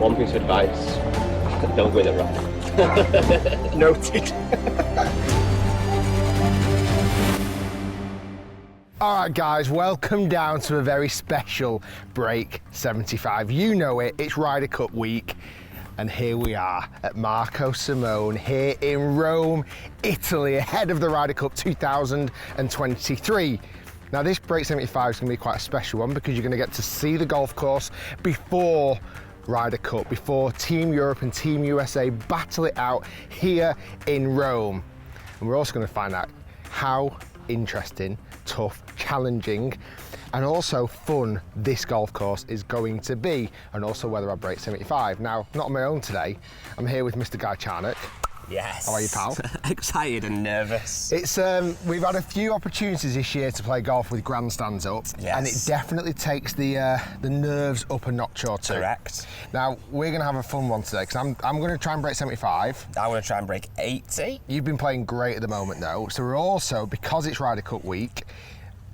one piece of advice, don't go in the rough. Noted. Alright guys, welcome down to a very special Break 75. You know it, it's Ryder Cup week, and here we are at Marco Simone here in Rome, Italy, ahead of the Ryder Cup 2023. Now this Break 75 is going to be quite a special one because you're going to get to see the golf course before Ryder Cup, before Team Europe and Team USA battle it out here in Rome. And we're also going to find out how interesting, tough, challenging and also fun this golf course is going to be, and also whether I break 75. Now, not on my own today, I'm here with Mr. Guy Charnock. Yes. How are you, pal? Excited and nervous. It's we've had a few opportunities this year to play golf with grandstands up, yes, and it definitely takes the nerves up a notch or two. Correct. Now we're going to have a fun one today because I'm going to try and break 75. I'm going to try and break 80. You've been playing great at the moment though, so we're also, because it's Ryder Cup week,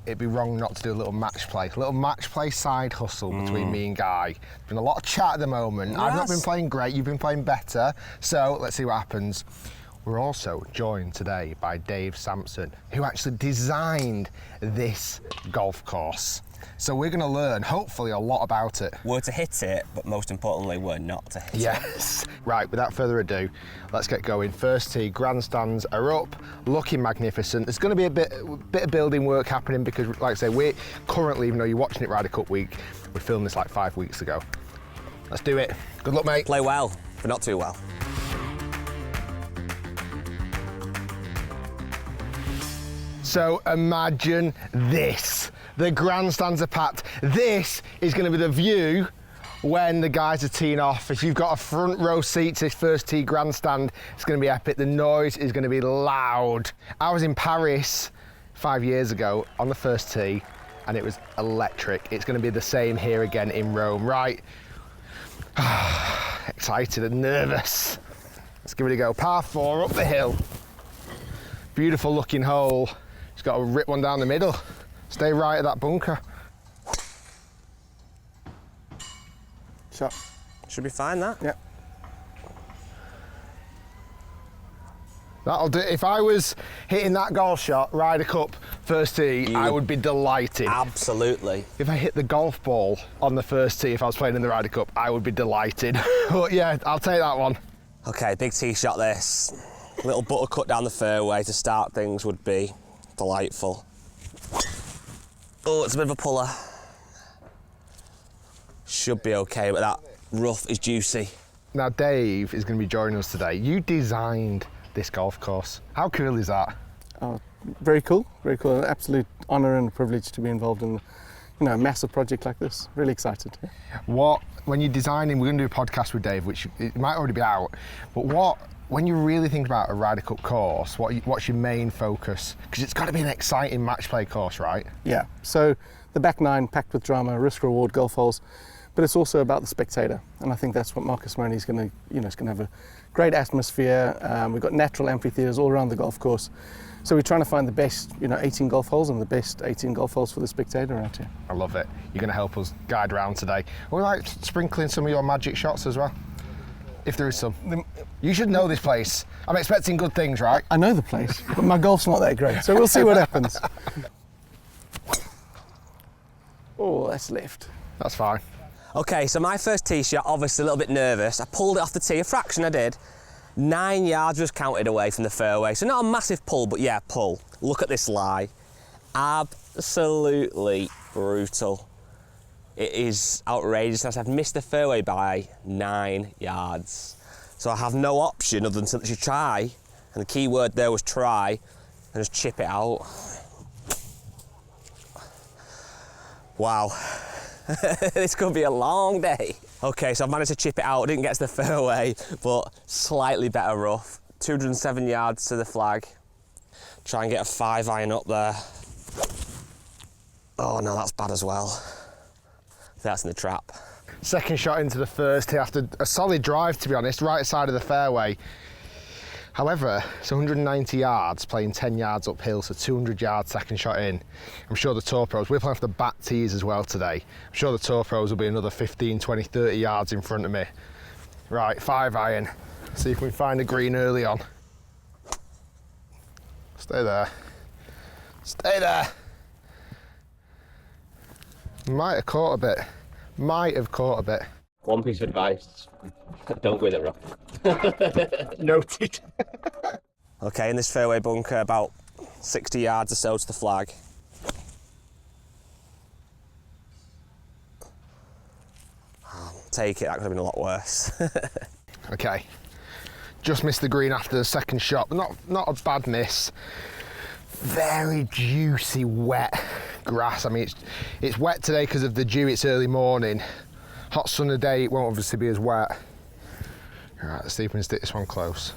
it'd be wrong not to do a little match play side hustle between me and Guy. There's been a lot of chat at the moment. Yes. I've not been playing great, you've been playing better, so let's see what happens. We're also joined today by Dave Sampson, who actually designed this golf course. So we're going to learn, hopefully, a lot about it. We're to hit it, but most importantly, we're not to hit it. Yes. Right, without further ado, let's get going. First tee, grandstands are up, looking magnificent. There's going to be a bit of building work happening because, like I say, we're currently, even though you're watching it Ryder Cup week, we filmed this like 5 weeks ago. Let's do it. Good luck, mate. Play well, but not too well. So imagine this. The grandstands are packed. This is going to be the view when the guys are teeing off. If you've got a front row seat to this first tee grandstand, it's going to be epic. The noise is going to be loud. I was in Paris 5 years ago on the first tee and it was electric. It's going to be the same here again in Rome, right? Excited and nervous. Let's give it a go. Par 4 up the hill. Beautiful looking hole. Just got to rip one down the middle. Stay right at that bunker. Shot. Should be fine, that. Yeah. That'll do. If I was hitting that golf shot, Ryder Cup, first tee, I would be delighted. Absolutely. If I hit the golf ball on the first tee, if I was playing in the Ryder Cup, I would be delighted. But yeah, I'll take that one. Okay, big tee shot this. Little butter cut down the fairway to start things would be delightful. Oh, it's a bit of a puller. Should be okay, but that rough is juicy. Now Dave is going to be joining us today. You designed this golf course. How cool is that? Oh, very cool, very cool. An absolute honour and privilege to be involved in, a massive project like this. Really excited. Yeah. When you're designing, we're going to do a podcast with Dave, which it might already be out, but when you really think about a Ryder Cup course, what's your main focus? Because it's got to be an exciting match play course, right? Yeah, so the back nine packed with drama, risk-reward golf holes, but it's also about the spectator, and I think that's what Marco Simone is going to, it's going to have a great atmosphere. We've got natural amphitheatres all around the golf course, so we're trying to find the best, 18 golf holes and the best 18 golf holes for the spectator out here. I love it. You're going to help us guide around today. We're like sprinkling some of your magic shots as well. If there is some. You should know this place. I'm expecting good things, right? I know the place, but my golf's not that great, so we'll see what happens. Oh, that's left. That's fine. Okay, so my first tee shot, obviously a little bit nervous. I pulled it off the tee, a fraction I did. 9 yards was counted away from the fairway, so not a massive pull, but yeah, pull. Look at this lie. Absolutely brutal. It is outrageous. I've missed the fairway by 9 yards. So I have no option other than to literally try, and the key word there was try, and just chip it out. Wow. This could be a long day. Okay, so I've managed to chip it out, didn't get to the fairway, but slightly better rough. 207 yards to the flag. Try and get a 5-iron up there. Oh no, that's bad as well. That's in the trap. Second shot into the first tee after a solid drive, to be honest, right side of the fairway. However, it's 190 yards, playing 10 yards uphill, so 200 yards second shot in. I'm sure the Tour Pros, we're playing off the back tees as well today. I'm sure the Tour Pros will be another 15, 20, 30 yards in front of me. Right, 5 iron. See if we can find a green early on. Stay there. Stay there. Might have caught a bit. Might have caught a bit. One piece of advice, don't go in it rough. Noted. Okay, in this fairway bunker, about 60 yards or so to the flag. Take it, that could have been a lot worse. Okay. Just missed the green after the second shot, but not a bad miss. Very juicy, wet grass. I mean, it's wet today because of the dew. It's early morning. Hot sunny day, it won't obviously be as wet. All right, let's see if we can stick this one close.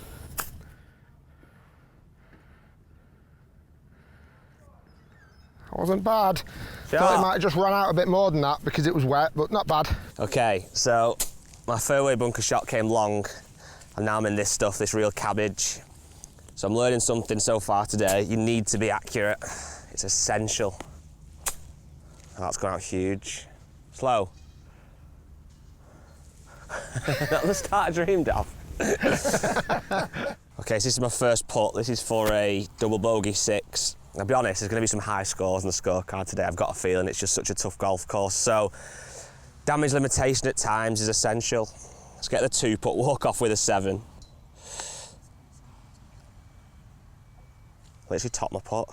That wasn't bad. Thought it might have just run out a bit more than that because it was wet, but not bad. Okay, so my fairway bunker shot came long, and now I'm in this stuff, this real cabbage. So I'm learning something so far today. You need to be accurate. It's essential. Oh, that's gone out huge. Slow. Not the start I dreamed of. Okay, so this is my first putt. This is for a double bogey 6. I'll be honest, there's going to be some high scores on the scorecard today. I've got a feeling it's just such a tough golf course. So damage limitation at times is essential. Let's get the 2 putt, walk off with a 7. Literally top my putt.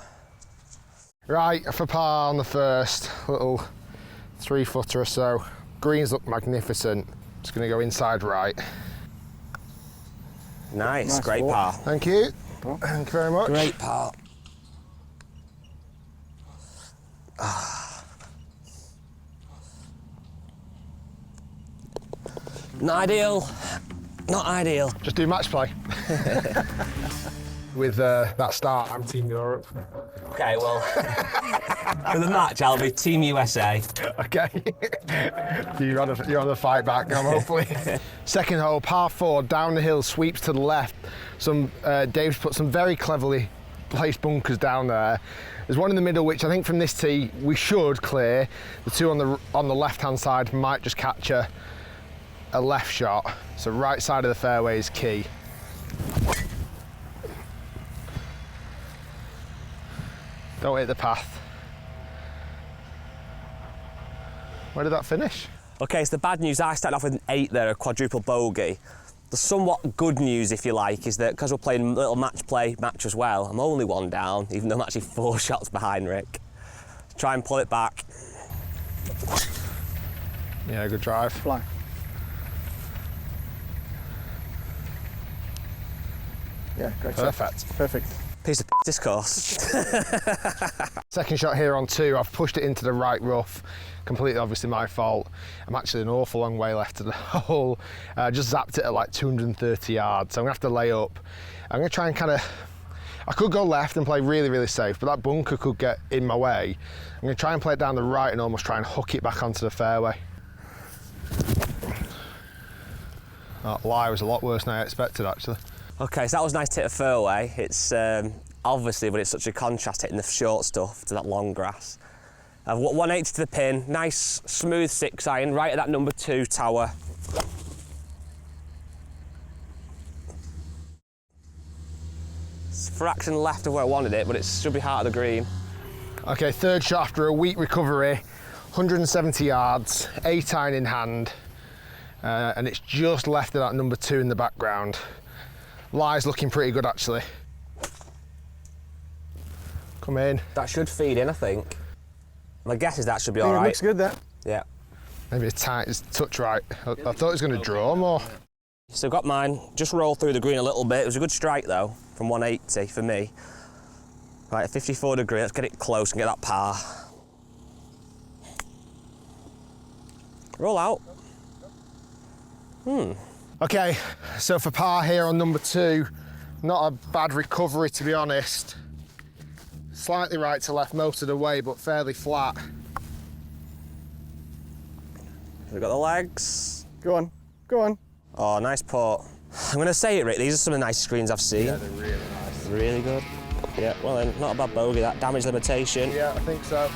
Right, for par on the first, little 3-footer or so. Greens look magnificent. Just going to go inside right. Nice, great par. Thank you. Thank you very much. Great par. Not ideal. Not ideal. Just do match play. With that start, I'm Team Europe. Okay, well, for the match, I'll be Team USA. Okay. you're on the fight back now, hopefully. Second hole, par 4, down the hill, sweeps to the left. Dave's put some very cleverly placed bunkers down there. There's one in the middle, which I think from this tee we should clear. The 2 on the left-hand side might just catch a left shot. So right side of the fairway is key. Don't hit the path. Where did that finish? Okay, so the bad news, I started off with an 8 there, a quadruple bogey. The somewhat good news, if you like, is that because we're playing a little match as well, I'm only 1 down, even though I'm actually 4 shots behind Rick. Try and pull it back. Yeah, good drive. Fly. Yeah, great. Perfect. Shot. Perfect. Piece of this course. Second shot here on 2, I've pushed it into the right rough. Completely obviously my fault. I'm actually an awful long way left to the hole. Just zapped it at like 230 yards, so I'm gonna have to lay up. I'm gonna try and I could go left and play really, really safe, but that bunker could get in my way. I'm gonna try and play it down the right and almost try and hook it back onto the fairway. That lie was a lot worse than I expected, actually. Okay, so that was nice to hit a fairway. It's obviously, but it's such a contrast hitting the short stuff to that long grass. I've got 180 to the pin, nice smooth 6 iron, right at that number 2 tower. It's a fraction left of where I wanted it, but it should be heart of the green. Okay, third shot after a weak recovery, 170 yards, 8 iron in hand, and it's just left of that number 2 in the background. Lie's looking pretty good, actually. Come in. That should feed in, I think. My guess is that should be all It right. looks good, that. Yeah. Maybe a tight touch right. I thought it was going to draw more. So got mine, just rolled through the green a little bit. It was a good strike though, from 180 for me. Right, 54 degree, let's get it close and get that par. Roll out. Okay, so for par here on number 2, not a bad recovery to be honest. Slightly right to left most of the way, but fairly flat. We've got the legs. Go on, go on. Oh, nice putt. I'm going to say it, Rick, these are some of the nicest greens I've seen. Yeah, they're really nice. Really good. Yeah, well then, not a bad bogey, that damage limitation. Yeah, I think so.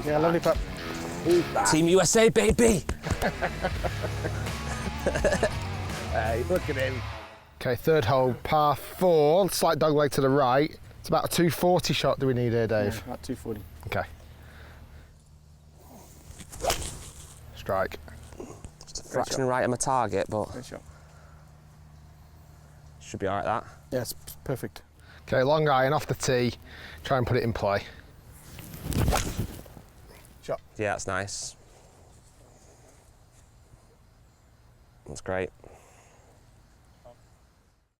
Yeah, lovely putt. Team USA, baby. Hey, look at him. Okay, third hole, par 4, slight dogleg to the right. It's about a 240 shot do we need here, Dave? Yeah, about 240. Okay. Strike. Just a fraction right of my target, but Great shot. should be all right, that. Yeah, it's perfect. Okay, long iron off the tee. Try and put it in play. Shot. Yeah, that's nice. That's great.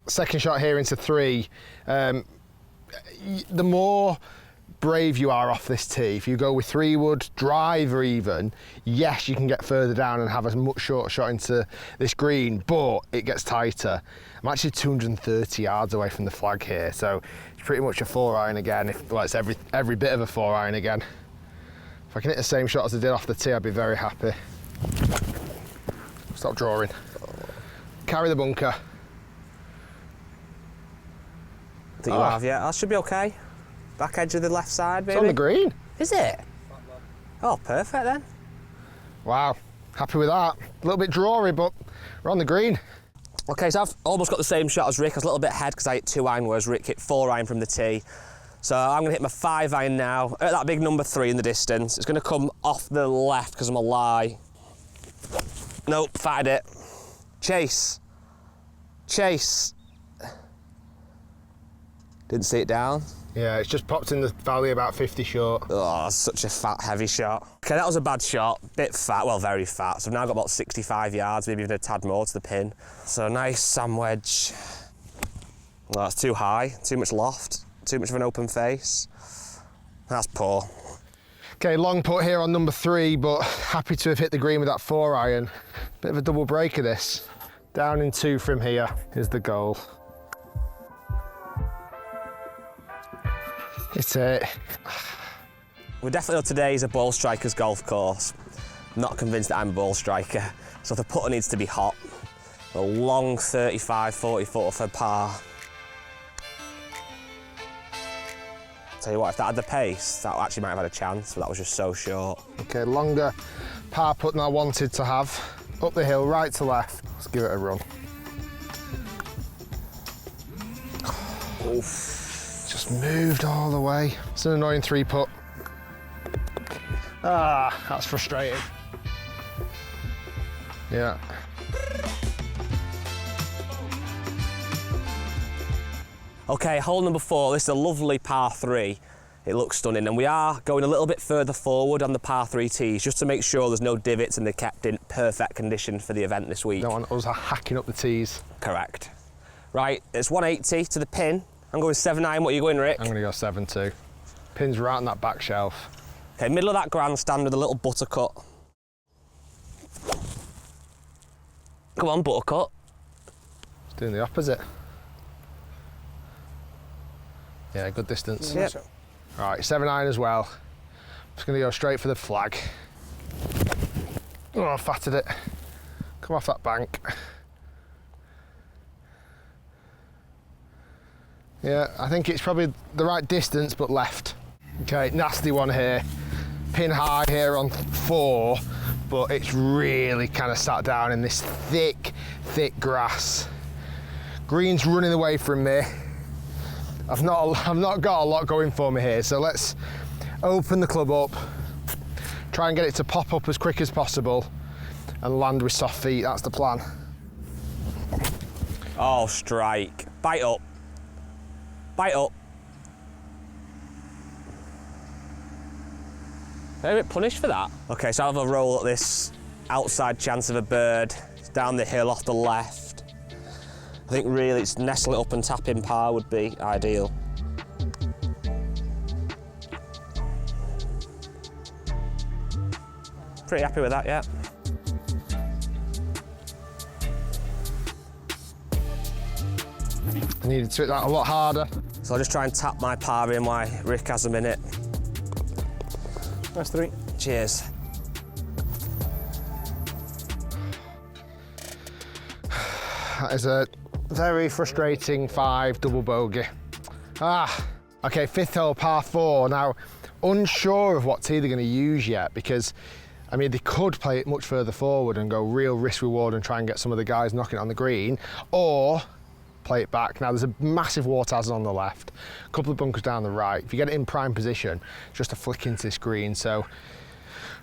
Second shot here into 3. The more brave you are off this tee, if you go with 3-wood, driver even, yes, you can get further down and have a much shorter shot into this green, but it gets tighter. I'm actually 230 yards away from the flag here, so it's pretty much a 4-iron again. Well, it's every bit of a 4-iron again. If I can hit the same shot as I did off the tee, I'd be very happy. Stop drawing. Carry the bunker. I think you have, yeah. That should be okay. Back edge of the left side, maybe. It's on the green. Is it? Oh, perfect then. Wow, happy with that. A little bit drawy, but we're on the green. Okay, so I've almost got the same shot as Rick. I was a little bit ahead because I hit 2-iron, whereas Rick hit 4-iron from the tee. So I'm going to hit my 5-iron now, at that big number 3 in the distance. It's going to come off the left because I'm a lie. Nope, fatted it. Chase. Chase. Didn't see it down. Yeah, it's just popped in the valley about 50 short. Oh, such a fat, heavy shot. Okay, that was a bad shot. Bit fat, well, very fat. So I've now got about 65 yards, maybe even a tad more to the pin. So nice sand wedge. Well, that's too high, too much loft, too much of an open face. That's poor. Okay, long putt here on number 3, but happy to have hit the green with that 4-iron. Bit of a double break of this. Down in 2 from here is the goal. It's it. We're definitely today's a ball striker's golf course. Not convinced that I'm a ball striker, so the putter needs to be hot. A long 35, 40 footer for par. Tell you what, if that had the pace, that actually might have had a chance, but that was just so short. Okay, longer par putt than I wanted to have. Up the hill, right to left. Let's give it a run. Oof. Just moved all the way. It's an annoying 3 putt. Ah, that's frustrating. Yeah. Okay, hole number 4. This is a lovely par 3. It looks stunning, and we are going a little bit further forward on the par 3 tees just to make sure there's no divots and they're kept in perfect condition for the event this week. Don't want us hacking up the tees. Correct. Right, it's 180 to the pin. I'm going 7-iron. What are you going, Rick? I'm going to go 7-2. Pin's right on that back shelf. Okay, middle of that grandstand with a little buttercut. Come on, buttercut. It's doing the opposite. Yeah, good distance. Yep. Right, 7-iron as well. Just going to go straight for the flag. Oh, I fatted it. Come off that bank. Yeah, I think it's probably the right distance, but left. Okay, nasty one here. Pin high here on 4, but it's really kind of sat down in this thick, thick grass. Green's running away from me. I've not got a lot going for me here, so let's open the club up, try and get it to pop up as quick as possible, and land with soft feet. That's the plan. Oh, strike. Bite up. Bite up. A bit punished for that. Okay, so I'll have a roll at this outside chance of a bird. It's down the hill off the left. I think really it's nestle it up and tap in par would be ideal. Pretty happy with that, yeah. I needed to hit that a lot harder. So I'll just try and tap my par in while Rick has a minute. That's 3. Cheers. That is a very frustrating 5 double bogey. Okay, 5th hole, par 4. Now, unsure of what tee they're going to use yet because I mean, they could play it much further forward and go real risk reward and try and get some of the guys knocking it on the green, or play it back. Now there's a massive water hazard on the left, a couple of bunkers down the right. If you get it in prime position, just a flick into this green. So,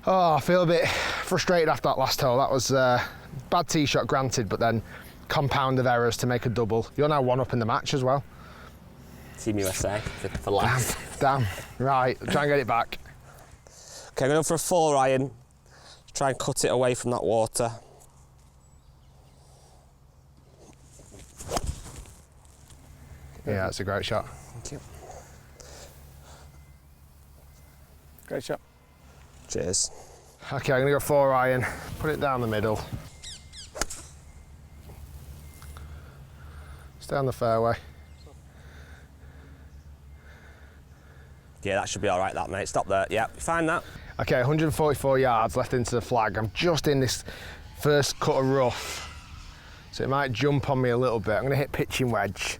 I feel a bit frustrated after that last hole. That was bad tee shot, granted, but then compound of errors to make a double. You're now 1 up in the match as well. Team USA for life. Damn. Right, try and get it back. Okay, I'm going for a 4 iron. Try and cut it away from that water. Yeah, that's a great shot. Thank you. Great shot. Cheers. Okay, I'm gonna go 4 iron, put it down the middle. Stay on the fairway. Yeah, that should be all right, that, mate. Stop there. Yeah, fine, that. Okay, 144 yards left into the flag. I'm just in this first cut of rough, so it might jump on me a little bit. I'm gonna hit pitching wedge.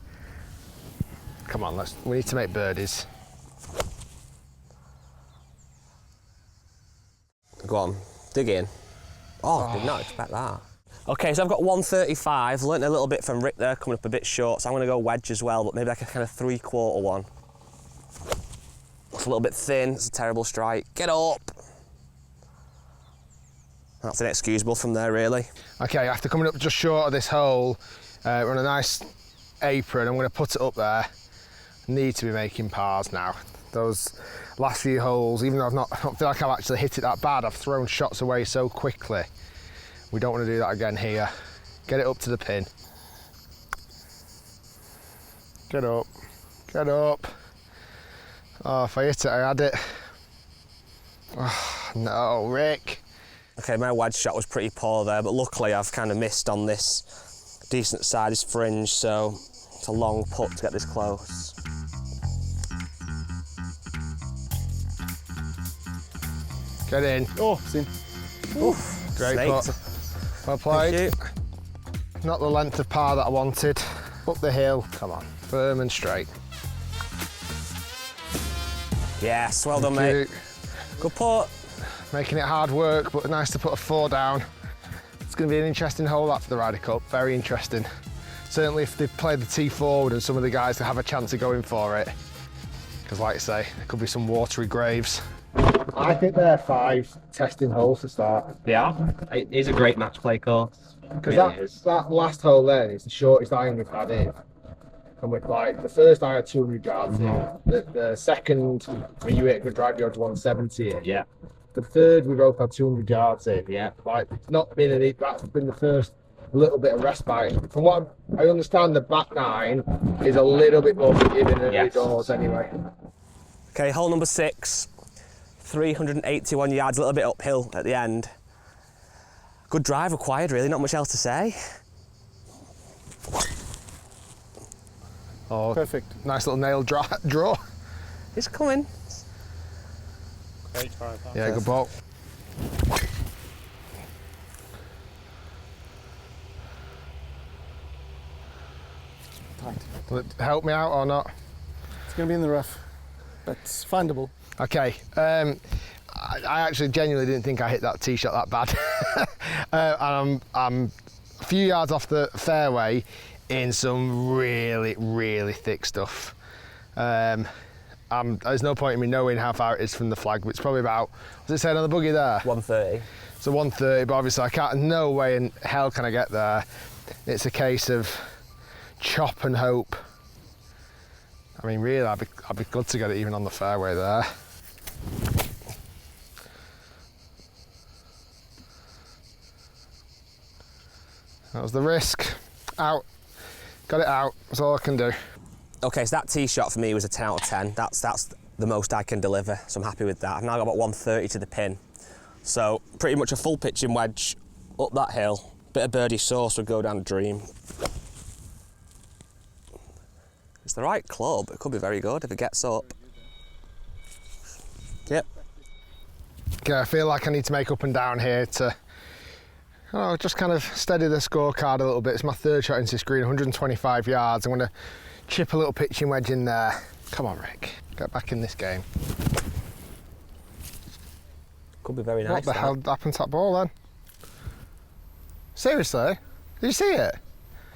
Come on, we need to make birdies. Go on, dig in. Oh, did not expect that. Okay, so I've got 135. Learnt a little bit from Rick there, coming up a bit short, so I'm gonna go wedge as well, but maybe like a kind of 3/4 one. It's a little bit thin, it's a terrible strike. Get up! That's inexcusable from there, really. Okay, after coming up just short of this hole, we're on a nice apron. I'm gonna put it up there. Need to be making pars now. Those last few holes, even though I don't feel like I've actually hit it that bad, I've thrown shots away so quickly. We don't want to do that again here. Get it up to the pin. Get up, get up. Oh, if I hit it, I had it. Oh, no, Rick. Okay, my wedge shot was pretty poor there, but luckily I've kind of missed on this decent sized fringe, so it's a long putt to get this close. Get in. Oh, it's in. Oof, Great snaked. putt. Well played. Thank you. Not the length of par that I wanted. Up the hill. Come on. Firm and straight. Yes, well done, Thank mate. you. Good putt. Making it hard work, but nice to put a 4 down. It's going to be an interesting hole after the Ryder Cup. Very interesting. Certainly if they play the tee forward and some of the guys have a chance of going for it. Because like I say, there could be some watery graves. I think they're 5 testing holes to start. Yeah, it is a great match play course. Because that last hole then is the shortest iron we've had in. And with like the first iron had 200 yards in. The second, when you hit a good drive, you had 170 in. Yeah. The third, we both had 200 yards in. Yeah. Like, it's not been any, that's been the first little bit of respite. From what I understand, the back 9 is a little bit more forgiving than the doors anyway. Okay, hole number 6. 381 yards, a little bit uphill at the end. Good drive required, really, not much else to say. Oh, Perfect. nice little nail draw. It's coming. Great try. Yeah, good ball. Tight. Will it help me out or not? It's going to be in the rough, but it's findable. Okay, I actually genuinely didn't think I hit that tee shot that bad. And I'm a few yards off the fairway in some really, really thick stuff. There's no point in me knowing how far it is from the flag, but it's probably about, what's it saying on the buggy there? 130. So 130, but obviously I can't, no way in hell can I get there. It's a case of chop and hope. I mean, really, I'd be good to get it even on the fairway there. That was the risk. Out. Got it out. That's all I can do. Okay, so that tee shot for me was a 10 out of 10. That's the most I can deliver, so I'm happy with that. I've now got about 130 to the pin. So pretty much a full pitching wedge up that hill. Bit of birdie sauce would go down a dream. It's the right club. It could be very good if it gets up. Yep. Okay, I feel like I need to make up and down here to just kind of steady the scorecard a little bit. It's my 3rd shot into this green, 125 yards. I'm going to chip a little pitching wedge in there. Come on, Rick. Get back in this game. Could be very nice. What the that. hell happened to that ball then? Seriously? Did you see it?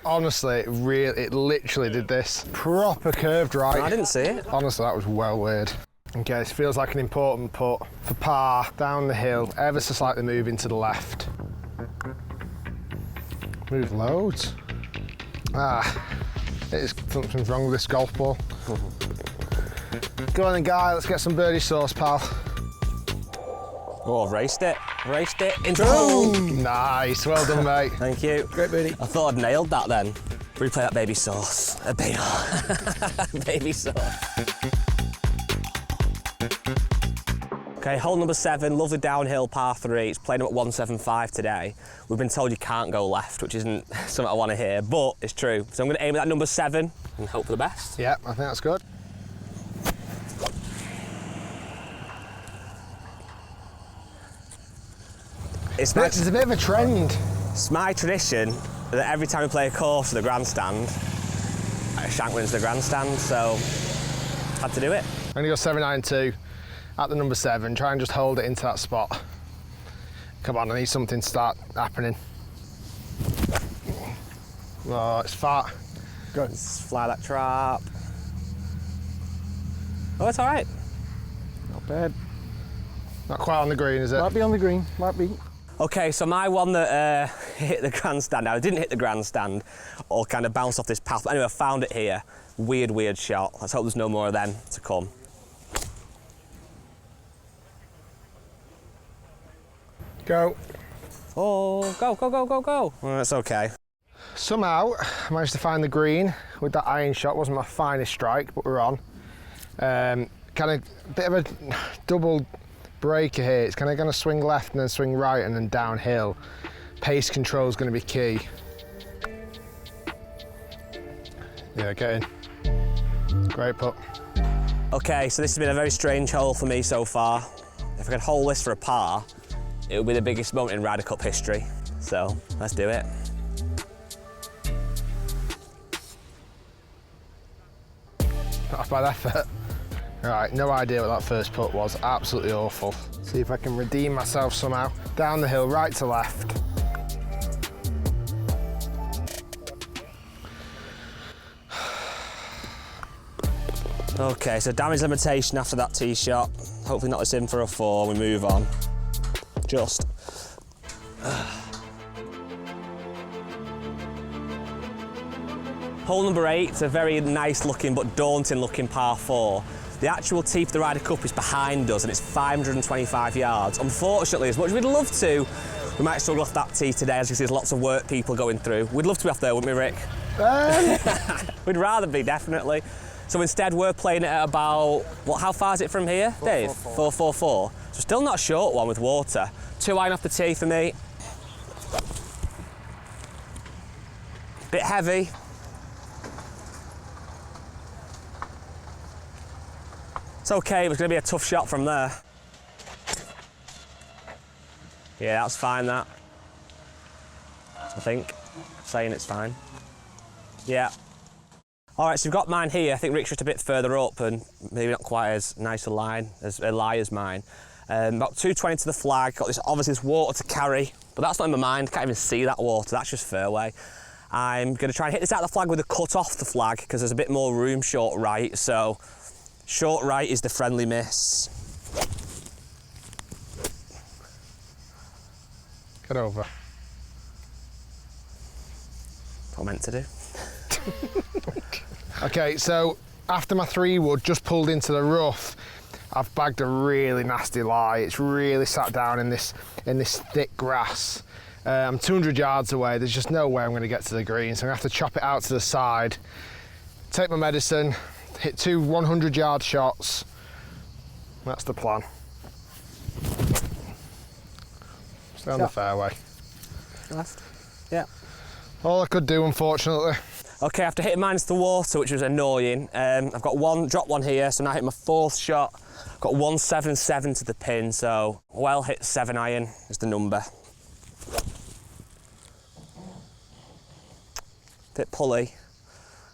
Honestly, it literally did this. Proper curved right. I didn't see it. Honestly, that was well weird. Okay, this feels like an important putt for par, down the hill, ever so slightly moving to the left. Move loads. Something's wrong with this golf ball. Go on then, guy, let's get some birdie sauce, pal. Oh, I've raced it into Boom! Nice, well done, mate. Thank you. Great birdie. I thought I'd nailed that then. Replay that baby sauce. A baby sauce. Okay, hole number 7, lovely downhill par 3. It's playing up at 175 today. We've been told you can't go left, which isn't something I want to hear, but it's true. So I'm going to aim at that number 7 and hope for the best. Yeah, I think that's good. It's There's a bit of a trend. It's my tradition that every time we play a course at the grandstand, Shank wins the grandstand, so had to do it. I'm going to go 792 at the number 7. Try and just hold it into that spot. Come on, I need something to start happening. Oh, it's fat. Good. Let's fly that trap. Oh, it's all right. Not bad. Not quite on the green, is it? Might be on the green, might be. Okay, so my one that hit the grandstand, now I didn't hit the grandstand or kind of bounced off this path, but anyway, I found it here. Weird shot. Let's hope there's no more of them to come. Go. Oh, go. Well, that's okay. Somehow, I managed to find the green with that iron shot. Wasn't my finest strike, but we're on. Kind of a bit of a double breaker here. It's kind of going to swing left and then swing right and then downhill. Pace control is going to be key. Yeah, get in. Great putt. Okay, so this has been a very strange hole for me so far. If I could hole this for a par, it would be the biggest moment in Ryder Cup history. So let's do it. Not off by that effort. Right, no idea what that first putt was. Absolutely awful. See if I can redeem myself somehow. Down the hill, right to left. Okay, so damage limitation after that tee shot. Hopefully not this in for a 4, we move on. Just. Hole number 8, it's a very nice looking but daunting looking par 4. The actual tee for the Ryder Cup is behind us and it's 525 yards. Unfortunately, as much as we'd love to, we might struggle off that tee today, as you see there's lots of work people going through. We'd love to be off there, wouldn't we, Rick? We'd rather be, definitely. So instead we're playing it at about, how far is it from here, Dave? 444. So still not a short one with water. 2 iron off the tee for me. Bit heavy. It's okay, it was going to be a tough shot from there. Yeah, that's fine, that. I think. Saying it's fine. Yeah. All right, so we've got mine here. I think Rick's just a bit further up and maybe not quite as nice a line, as a lie as mine. About 220 to the flag. Got this, obviously this water to carry, but that's not in my mind. Can't even see that water, that's just fairway. I'm going to try and hit this out of the flag with a cut off the flag because there's a bit more room short right, so short right is the friendly miss. Get over. What I meant to do. Okay, so after my 3-wood just pulled into the rough, I've bagged a really nasty lie. It's really sat down in this thick grass. I'm 200 yards away. There's just no way I'm going to get to the green, so I'm going to have to chop it out to the side, take my medicine, hit 2 100-yard shots. That's the plan. Stay on the fairway. Left. Yeah. All I could do, unfortunately. Okay, after hitting mine into the water, which was annoying, I've got drop one here, so now I hit my 4th shot. Got 177 to the pin, so well hit 7 iron is the number. Bit pulley,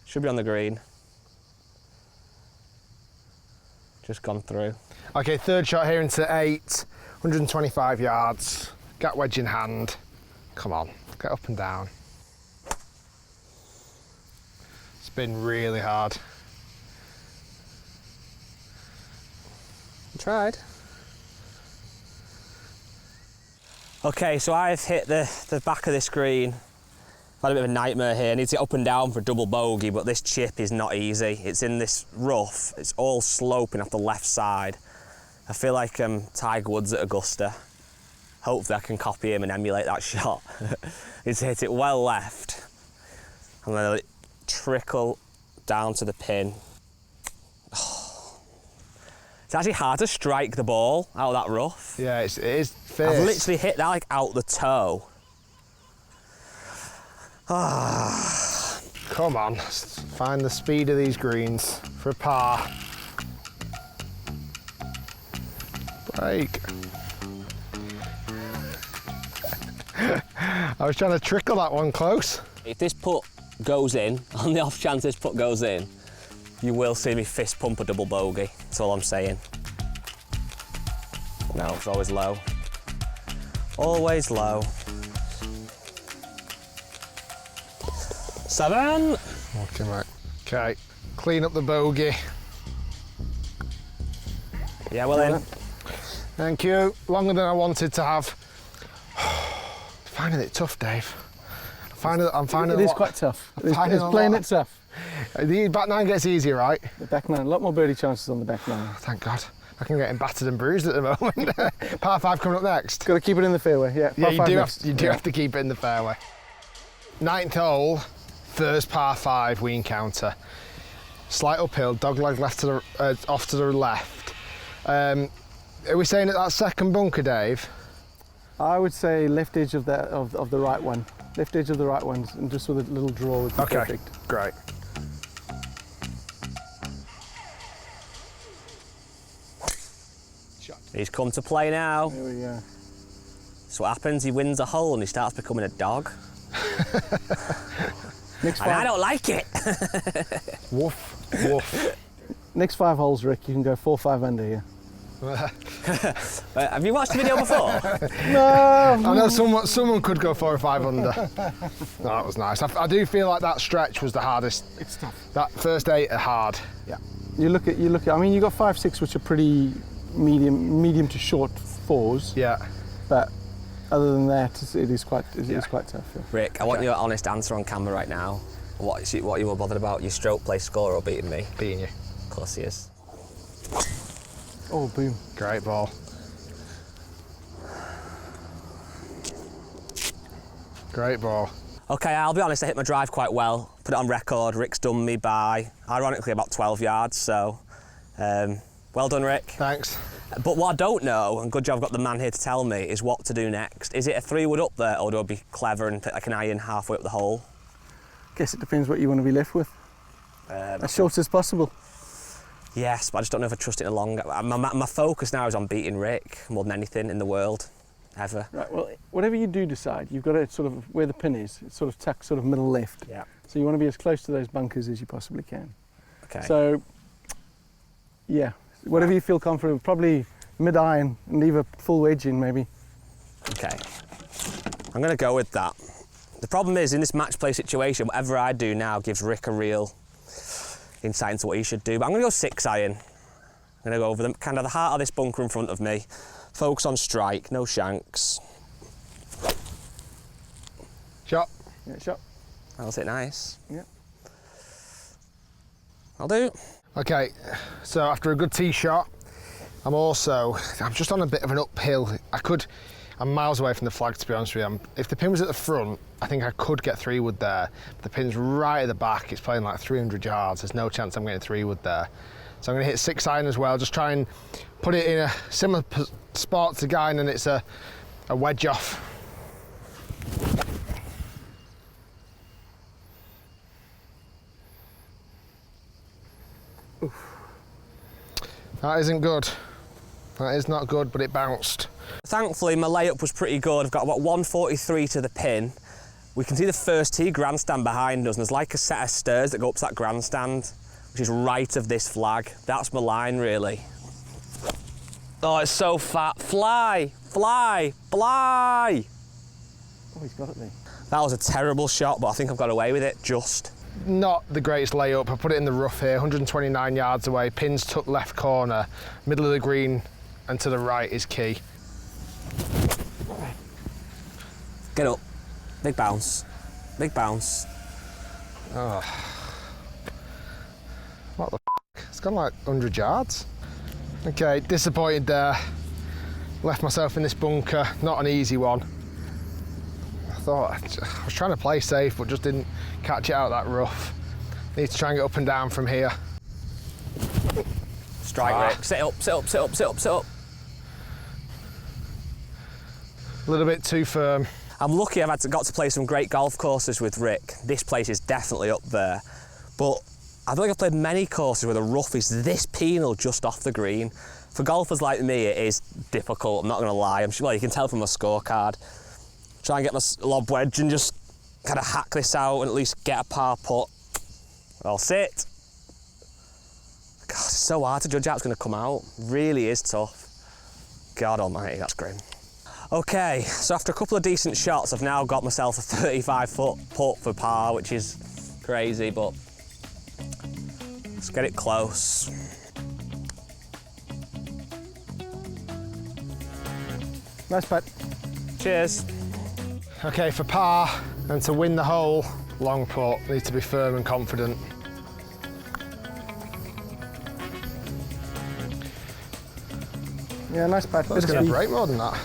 should be on the green. Just gone through. Okay, 3rd shot here into 8. 125 yards, gap wedge in hand. Come on, get up and down. It's been really hard. Tried. Okay, so I've hit the back of this green. I've had a bit of a nightmare here. I need to get up and down for a double bogey, but this chip is not easy. It's in this rough. It's all sloping off the left side. I feel like Tiger Woods at Augusta. Hopefully I can copy him and emulate that shot. He's hit it well left. I'm gonna let it trickle down to the pin. It's actually hard to strike the ball out of that rough. Yeah, it is fierce. I've literally hit that like out the toe. Come on, find the speed of these greens for a par. Break. I was trying to trickle that one close. If this putt goes in, on the off chance this putt goes in, you will see me fist pump a double bogey. That's all I'm saying. No, it's always low. Always low. 7. Okay, mate. Okay, clean up the bogey. Yeah, well in. Thank you. Longer than I wanted to have. Finding it tough, Dave. I'm finding it is quite tough. It's playing it tough. The back nine gets easier, right? The back nine, a lot more birdie chances on the back nine. Thank God. I can get him battered and bruised at the moment. Par 5 coming up next. Got to keep it in the fairway, yeah. Yeah, you do have to keep it in the fairway. 9th hole, first par 5 we encounter. Slight uphill, dogleg left to the off to the left. Are we saying that second bunker, Dave? I would say left edge of the right one. Left edge of the right one, and just with a little draw would be perfect. Great. He's come to play now. There we go. So what happens, he wins a hole and he starts becoming a dog. Next 5. And I don't like it. Woof, woof. Next 5 holes, Rick, you can go 4-5 under here. Have you watched the video before? No! I know someone could go 4 or 5 under. No, that was nice. I do feel like that stretch was the hardest. It's tough. That first 8 are hard. Yeah. You look at. I mean, you got 5, 6, which are pretty medium to short 4s. Yeah. But other than that, it is quite tough. Yeah. Rick, I want your honest answer on camera right now. What are you more bothered about? Your stroke play score or beating me? Beating you. Of course he is. Oh, boom. Great ball. Great ball. Okay, I'll be honest, I hit my drive quite well. Put it on record, Rick's done me by, ironically, about 12 yards, so well done, Rick. Thanks. But what I don't know, and good job I've got the man here to tell me, is what to do next. Is it a 3-wood up there, or do I be clever and take like an iron halfway up the hole? Guess it depends what you want to be left with. As short as possible. Yes, but I just don't know if I trust it along. My focus now is on beating Rick more than anything in the world, ever. Right, well, whatever you do decide, you've got to sort of, where the pin is, it's sort of tucked sort of middle left. Yeah. So you want to be as close to those bunkers as you possibly can. Okay. So, yeah, whatever you feel confident with, probably mid-iron and leave a full wedge in maybe. Okay. I'm going to go with that. The problem is, in this match play situation, whatever I do now gives Rick a real insight into what he should do. But I'm going to go 6 iron. I'm going to go over the kind of the heart of this bunker in front of me. Focus on strike, no shanks. Shot. Yeah, shot. That'll hit nice. Yeah. I'll do. Okay, so after a good tee shot, I'm just on a bit of an uphill. I'm miles away from the flag, to be honest with you. If the pin was at the front, I think I could get 3-wood there. But the pin's right at the back. It's playing like 300 yards. There's no chance I'm getting 3-wood there. So I'm going to hit 6 iron as well. Just try and put it in a similar spot to Guy, and it's a wedge off. Oof. That isn't good. That is not good, but it bounced. Thankfully, my layup was pretty good. I've got about 143 to the pin. We can see the first tee grandstand behind us, and there's like a set of stairs that go up to that grandstand, which is right of this flag. That's my line, really. Oh, it's so fat. Fly, fly, fly. Oh, he's got it there. That was a terrible shot, but I think I've got away with it, just. Not the greatest layup. I put it in the rough here, 129 yards away. Pins tucked left corner, middle of the green and to the right is key. Get up. Big bounce. Big bounce. Oh. What the f***? It's gone like 100 yards. Okay, disappointed there. Left myself in this bunker, not an easy one. I was trying to play safe, but just didn't catch it out that rough. Need to try and get up and down from here. Strike, Rick. Sit up, sit up, sit up, sit up, sit up. A little bit too firm. I'm lucky I've got to play some great golf courses with Rick. This place is definitely up there. But I don't think I've played many courses where the rough is this penal just off the green. For golfers like me, it is difficult, I'm not going to lie. I'm sure, well, you can tell from my scorecard. Try and get my lob wedge and just kind of hack this out and at least get a par putt. I'll sit. God, it's so hard to judge how it's going to come out. Really is tough. God almighty, that's grim. Okay, so after a couple of decent shots, I've now got myself a 35-foot putt for par, which is crazy, but let's get it close. Nice putt. Cheers. Okay, for par and to win the hole, long putt, need to be firm and confident. Yeah, nice putt. It's going to break more than that.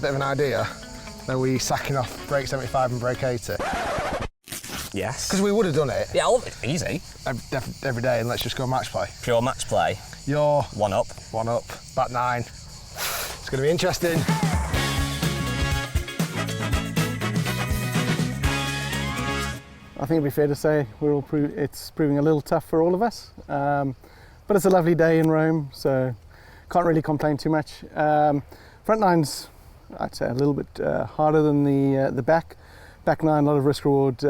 Bit of an idea. Are we sacking off break 75 and break 80? Yes. Because we would have done it. Yeah, easy. Every day, and let's just go match play. Pure match play. You're One up. back 9. It's going to be interesting. I think it'd be fair to say it's proving a little tough for all of us. But it's a lovely day in Rome, so can't really complain too much. Front nine's, I'd say, a little bit harder than the back. Back nine, a lot of risk reward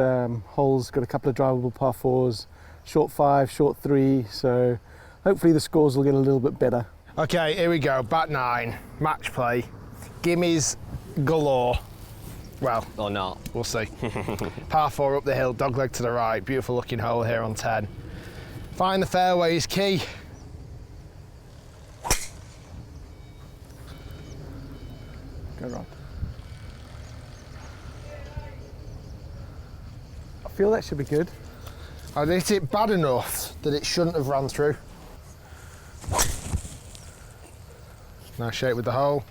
holes, got a couple of drivable par 4s, short 5, short 3, so hopefully the scores will get a little bit better. Okay, here we go, back 9, match play. Gimmies galore. Well, Or not. we'll see. Par 4 up the hill, dogleg to the right, beautiful looking hole here on 10. Find the fairway is key. Go right. I feel that should be good. I hit it bad enough that it shouldn't have run through. Nice shape with the hole.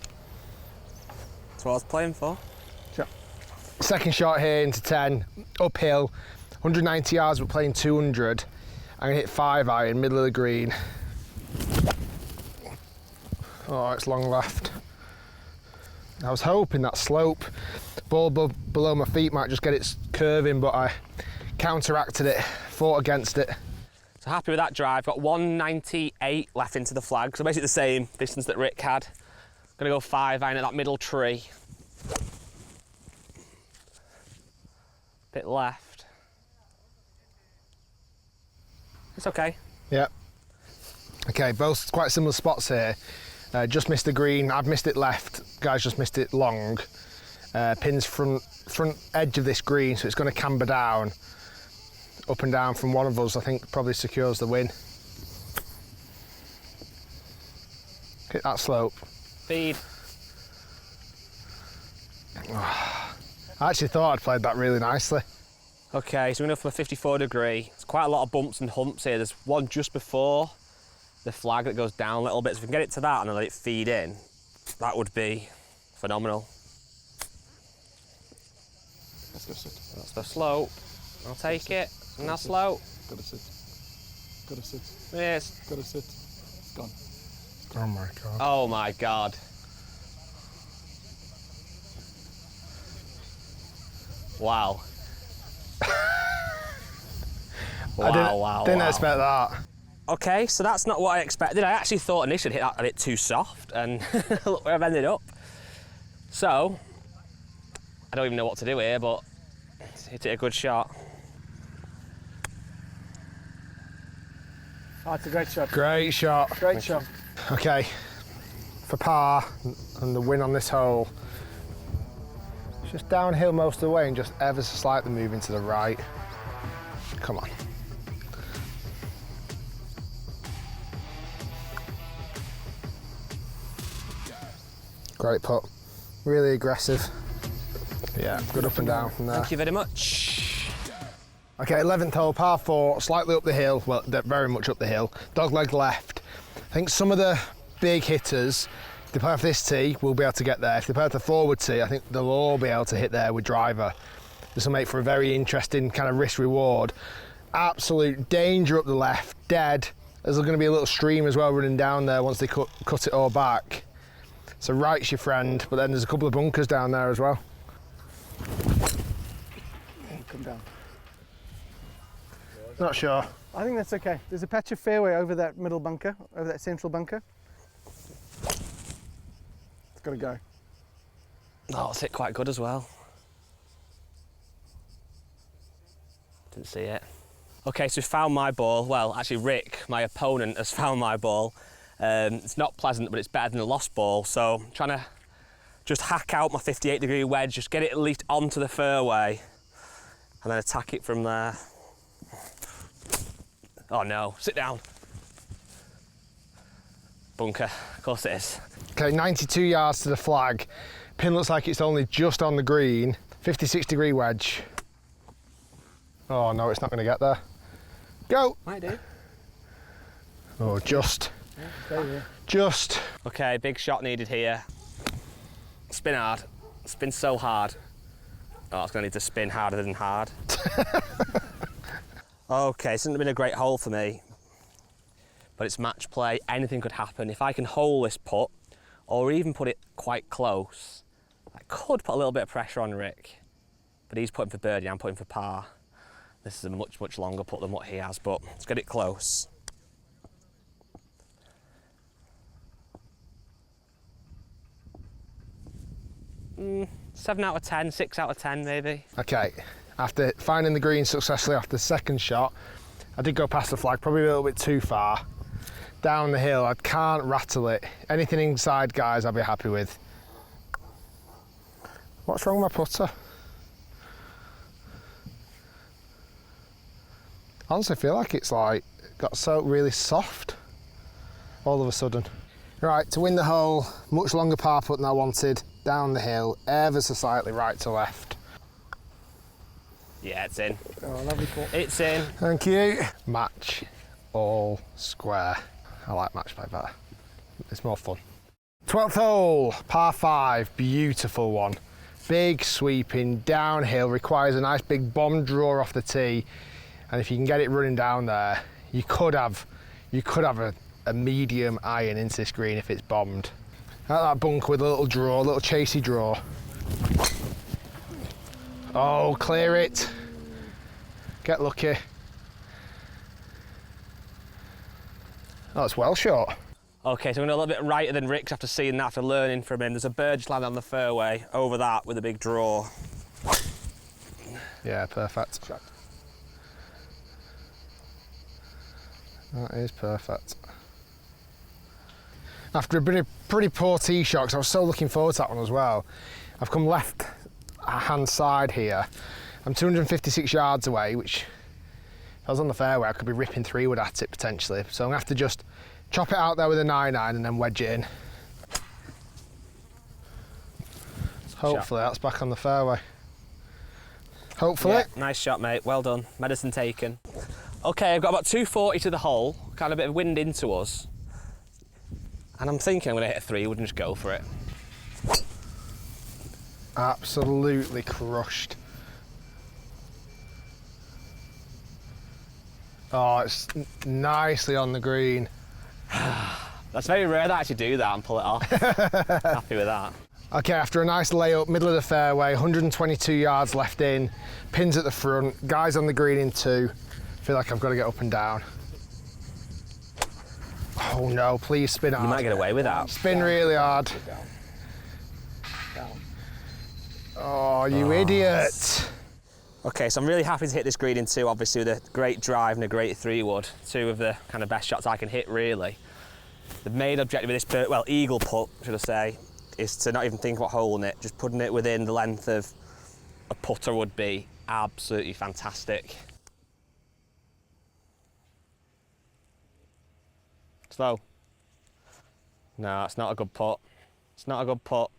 That's what I was playing for. Sure. Second shot here into 10, uphill, 190 yards, but playing 200. I'm gonna hit 5 iron, middle of the green. Oh, it's long left. I was hoping that slope, ball below my feet might just get it curving, but I counteracted it, fought against it. So happy with that drive. Got 198 left into the flag, so basically the same distance that Rick had. Gonna go 5 iron at that middle tree. Bit left. It's okay. Yeah. Okay, both quite similar spots here. Just missed the green, I've missed it left, guys just missed it long. Pins front edge of this green, so it's going to camber down, up and down from one of us, I think probably secures the win. Hit that slope. Feed. I actually thought I'd played that really nicely. Okay, so we're going for a 54 degree. There's quite a lot of bumps and humps here. There's one just before the flag that goes down a little bit. So if we can get it to that and then let it feed in, that would be phenomenal. Let's go sit. That's the slope. I'll take it. And that slope. Gotta sit. Gotta sit. Yes. Gotta sit. It's gone. Oh my God. Oh my God. Wow. I didn't expect that. Okay, so that's not what I expected. I actually thought initially hit that a bit too soft, and look where I've ended up. So, I don't even know what to do here, but hit it a good shot. Oh, it's a great shot. Great shot. Great shot. Okay, for par and the win on this hole. It's just downhill most of the way and just ever so slightly moving to the right. Come on. Great putt. Really aggressive. Yeah, good up and down from there. Thank you very much. Okay, 11th hole, par 4, slightly up the hill. Well, they're very much up the hill. Dogleg left. I think some of the big hitters, if they play off this tee, will be able to get there. If they play off the forward tee, I think they'll all be able to hit there with driver. This will make for a very interesting kind of risk-reward. Absolute danger up the left, dead. There's going to be a little stream as well running down there once they cut it all back. So right's your friend, but then there's a couple of bunkers down there as well. Come down. Not sure. I think that's okay. There's a patch of fairway over that middle bunker, over that central bunker. It's got to go. Oh, it's hit quite good as well. Didn't see it. Okay, so we found my ball. Well, actually Rick, my opponent, has found my ball. It's not pleasant, but it's better than a lost ball. So I'm trying to just hack out my 58-degree wedge, just get it at least onto the fairway and then attack it from there. Oh no, sit down. Bunker, of course it is. Okay, 92 yards to the flag. Pin looks like it's only just on the green. 56-degree wedge. Oh no, it's not going to get there. Go! Might do. Oh, just. Stay there. Just. Okay, big shot needed here. Spin hard. Spin so hard. Oh, it's going to need to spin harder than hard. Okay, this hasn't been a great hole for me, but it's match play. Anything could happen. If I can hole this putt, or even put it quite close, I could put a little bit of pressure on Rick, but he's putting for birdie, I'm putting for par. This is a much, much longer putt than what he has, but let's get it close. Mm, 7 out of 10, 6 out of 10 maybe. Okay, after finding the green successfully after the second shot, I did go past the flag, probably a little bit too far. Down the hill, I can't rattle it. Anything inside, guys, I'll be happy with. What's wrong with my putter? I honestly feel like it's like got so really soft all of a sudden. Right, to win the hole, much longer par putt than I wanted, down the hill, ever so slightly right to left. Yeah, it's in. Oh, lovely putt. It's in. Thank you. Match all square. I like match play better. It's more fun. 12th hole, par 5, beautiful one. Big sweeping downhill, requires a nice big bomb draw off the tee. And if you can get it running down there, you could have a medium iron into this green if it's bombed. At that bunker with a little draw, a little chasey draw. Oh, clear it. Get lucky. Oh, it's well short. Okay, so I'm going to go a little bit righter than Rick's after seeing that, after learning from him. There's a bird just landed on the fairway over that with a big draw. Yeah, perfect. That is perfect. After a pretty poor tee shot, 'cause I was so looking forward to that one as well, I've come left hand side here. I'm 256 yards away, which if I was on the fairway, I could be ripping 3-wood at it potentially. So I'm going to have to just chop it out there with a 9-iron and then wedge it in. Hopefully that's back on the fairway. Hopefully. Yeah, nice shot, mate. Well done. Medicine taken. Okay, I've got about 240 to the hole, kind of a bit of wind into us. And I'm thinking I'm going to hit a 3-wood and just go for it. Absolutely crushed. Oh, it's nicely on the green. That's very rare that I actually do that and pull it off. Happy with that. Okay, after a nice layup, middle of the fairway, 122 yards left in, pins at the front, guys on the green in 2. Feel like I've got to get up and down. Oh no, please spin hard. You might get away with that. Spin really hard. Down. Oh, you idiot. Okay, so I'm really happy to hit this green in 2, obviously, with a great drive and a great 3-wood. 2 of the kind of best shots I can hit, really. The main objective of this, eagle putt, should I say, is to not even think about holing it, just putting it within the length of a putter would be absolutely fantastic. Slow. No, it's not a good putt. It's not a good putt.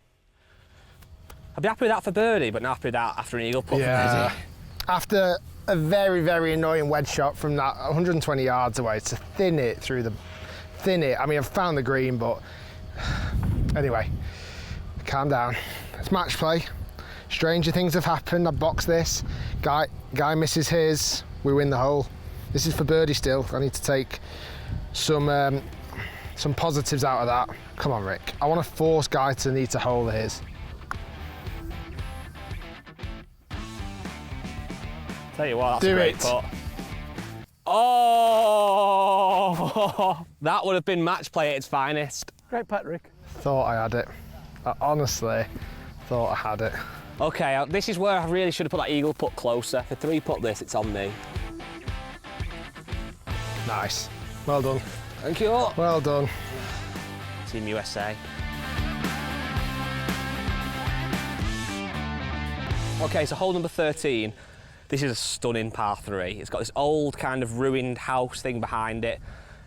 I'd be happy with that for birdie, but not happy with that after an eagle putt for birdie. After a very, very annoying wedge shot from that 120 yards away to thin it through the... I mean, I've found the green, but... Anyway, calm down. It's match play. Stranger things have happened. I boxed this. Guy misses his. We win the hole. This is for birdie still. I need to take some positives out of that. Come on, Rick. I want to force Guy to need to hole his. Tell you what, that's a great putt. Oh, that would have been match play at its finest. Great putt, Rick. Thought I had it. I honestly thought I had it. Okay, this is where I really should have put that eagle putt closer. For 3-putt this, it's on me. Nice. Well done. Thank you. Well done. Team USA. Okay, so hole number 13. This is a stunning par 3. It's got this old kind of ruined house thing behind it.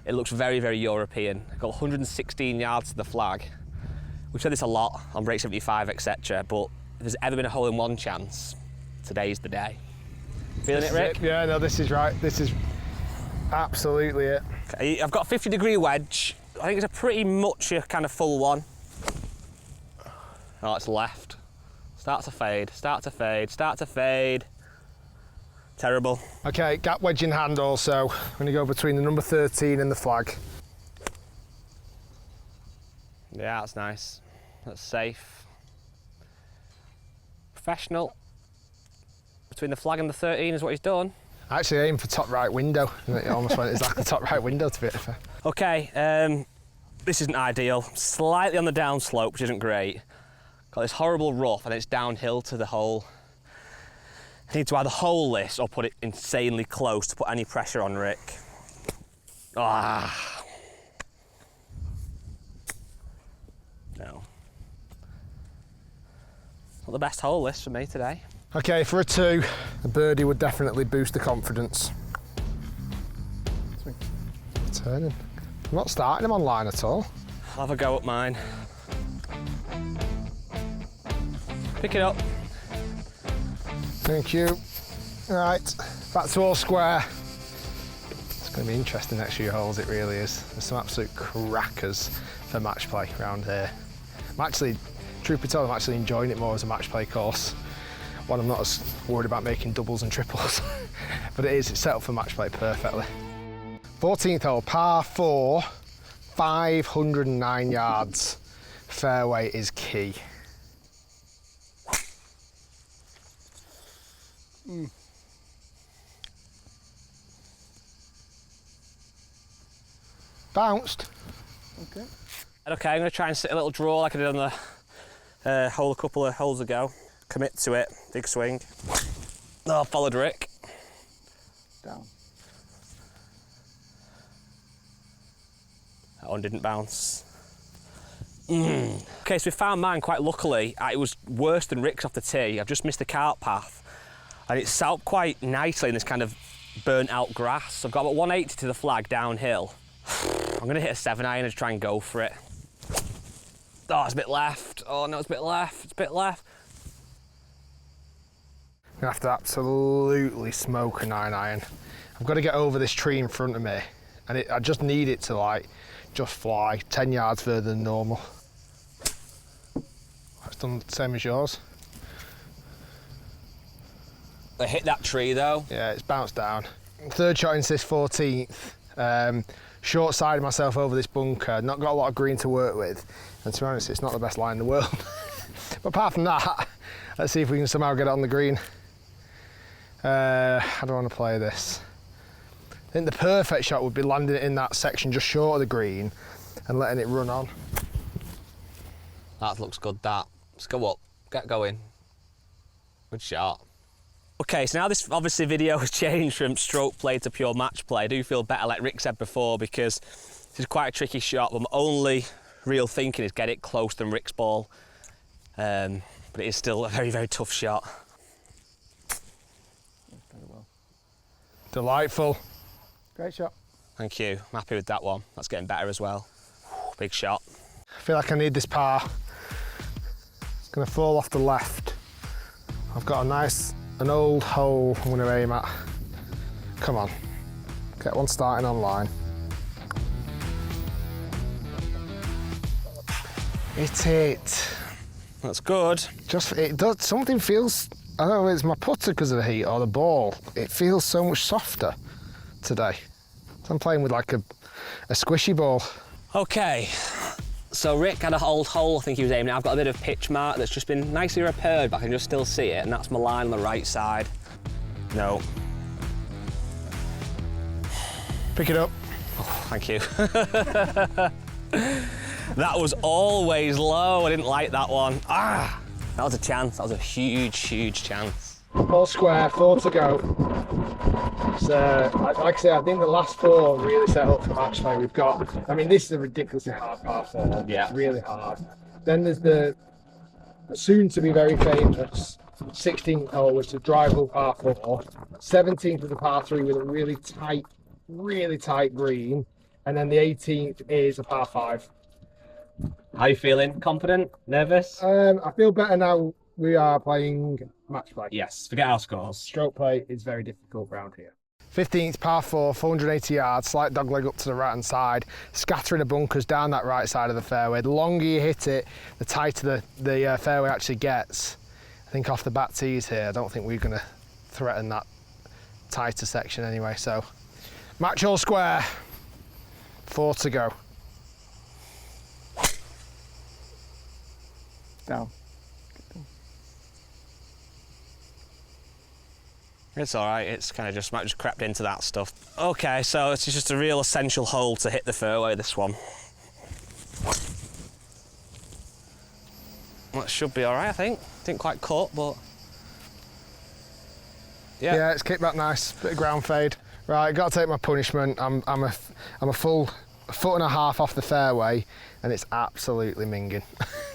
It looks very, very European. It's got 116 yards to the flag. We've said this a lot on break 75, etc. But if there's ever been a hole-in-one chance, today's the day. Feeling it, Rick? Yeah, no, this is right. This is absolutely it. Okay, I've got a 50-degree wedge. I think it's a pretty much a kind of full one. Oh, it's left. Start to fade, start to fade, start to fade. Terrible. Okay, gap wedge in hand also. I'm going to go between the number 13 and the flag. Yeah, that's nice. That's safe. Professional. Between the flag and the 13 is what he's done. I actually aimed for top right window. It almost went exactly top right window, to be fair. Okay, this isn't ideal. Slightly on the downslope, which isn't great. Got this horrible rough and it's downhill to the hole. I need to either hole this or put it insanely close to put any pressure on Rick. Ah. No. Not the best hole list for me today. Okay, for a 2, the birdie would definitely boost the confidence. Swing. Turning. I'm not starting him on line at all. I'll have a go at mine. Pick it up. Thank you. Right, back to all square. It's going to be interesting next few holes, it really is. There's some absolute crackers for match play around here. I'm actually, truth be told, I'm actually enjoying it more as a match play course. One, I'm not as worried about making doubles and triples, but it's set up for match play perfectly. 14th hole, par 4, 509 yards. Fairway is key. Bounced. Okay. Okay, I'm going to try and sit a little draw like I did on the hole a couple of holes ago. Commit to it, big swing. Oh, followed Rick. Down. That one didn't bounce. Okay, so we found mine quite luckily. It was worse than Rick's off the tee. I've just missed the cart path. And it's set up quite nicely in this kind of burnt out grass. I've got about 180 to the flag downhill. I'm going to hit a 7-iron and try and go for it. Oh, it's a bit left. Oh no, it's a bit left. It's a bit left. I'm going to have to absolutely smoke a 9-iron. I've got to get over this tree in front of me. And I just need it to like, just fly 10 yards further than normal. It's done the same as yours. I hit that tree though. Yeah, it's bounced down. Third shot into this 14th. Short-sided myself over this bunker. Not got a lot of green to work with. And to be honest, it's not the best line in the world. But apart from that, let's see if we can somehow get it on the green. How do I want to play this? I think the perfect shot would be landing it in that section just short of the green and letting it run on. That looks good, that. Let's go up. Get going. Good shot. Okay, so now this obviously video has changed from stroke play to pure match play. I do feel better, like Rick said before, because this is quite a tricky shot, but my only real thinking is get it close than Rick's ball. But it is still a very, very tough shot. Delightful. Great shot. Thank you, I'm happy with that one. That's getting better as well. Big shot. I feel like I need this par. It's gonna fall off the left. I've got an old hole I'm gonna aim at. Come on, get one starting on line. Hit it. That's good. It does, something feels, I don't know if it's my putter because of the heat or the ball. It feels so much softer today. I'm playing with like a squishy ball. Okay, so Rick had an old hole I think he was aiming at. I've got a bit of pitch mark that's just been nicely repaired, but I can just still see it, and that's my line on the right side. No. Pick it up. Oh, thank you. That was always low. I didn't like that one. Ah, that was a chance. That was a huge, huge chance. Ball square, 4 to go. So, like I say, I think the last 4 really set up for match play. We've got, I mean, this is a ridiculously hard par 4. Yeah. Really hard. Then there's the soon to be very famous 16th hole, which is a drivable par 4. 17th is a par 3 with a really tight green. And then the 18th is a par 5. How you feeling? Confident? Nervous? I feel better now we are playing match play. Yes, forget our scores. Stroke play is very difficult round here. 15th par 4, 480 yards, slight dog leg up to the right hand side, scattering the bunkers down that right side of the fairway. The longer you hit it, the tighter the fairway actually gets. I think off the back tees here, I don't think we're going to threaten that tighter section anyway. So, match all square, 4 to go. Down. It's all right. It's kind of just might just crept into that stuff. Okay, so it's just a real essential hole to hit the fairway. This one. That should be all right, I think. Didn't quite cut, but yeah, it's kicked back nice. Bit of ground fade. Right, got to take my punishment. I'm a full 1.5 foot off the fairway, and it's absolutely minging.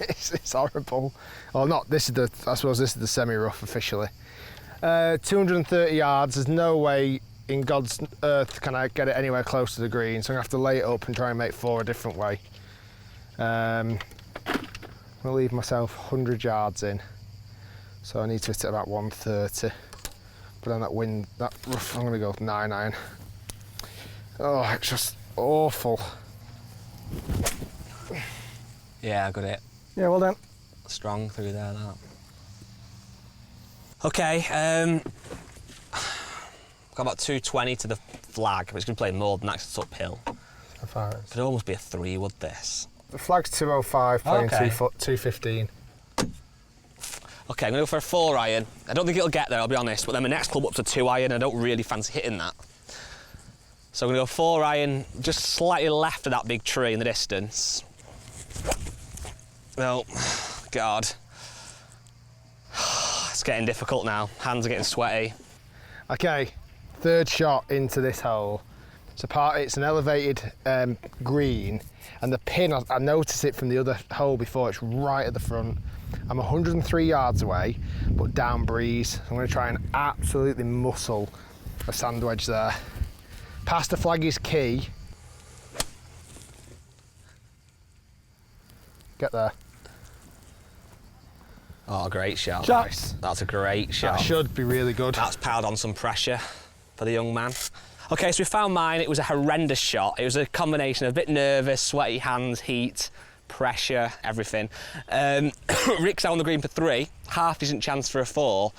it's horrible. Well, not this is I suppose this is the semi-rough officially. 230 yards. There's no way in God's earth can I get it anywhere close to the green, so I'm gonna have to lay it up and try and make 4 a different way. I'm gonna leave myself 100 yards in, so I need to hit it about 130. But then that rough, I'm gonna go 9-iron. Oh, it's just awful. yeah, I got it. Yeah, well done. Strong through there, that. Okay, got about 220 to the flag, but it's going to play more than that 'cause it's uphill. So far Could almost be a 3, would this? the flag's 205, playing Okay. 215. Okay, I'm going to go for a 4-iron. I don't think it'll get there, I'll be honest, but then my next club up's a 2-iron, I don't really fancy hitting that. So I'm going to go 4-iron, just slightly left of that big tree in the distance. Oh, God. It's getting difficult now. Hands are getting sweaty. Okay, 3rd shot into this hole. It's an elevated green, and the pin, I noticed it from the other hole before, it's right at the front. I'm 103 yards away, but down breeze. I'm going to try and absolutely muscle a sand wedge there. Past the flag is key. Get there. Oh, great shot. Nice. That's a great shot. That should be really good. That's piled on some pressure for the young man. Okay, so we found mine. It was a horrendous shot. It was a combination of a bit nervous, sweaty hands, heat, pressure, everything. Rick's out on the green for 3, half decent chance for a 4,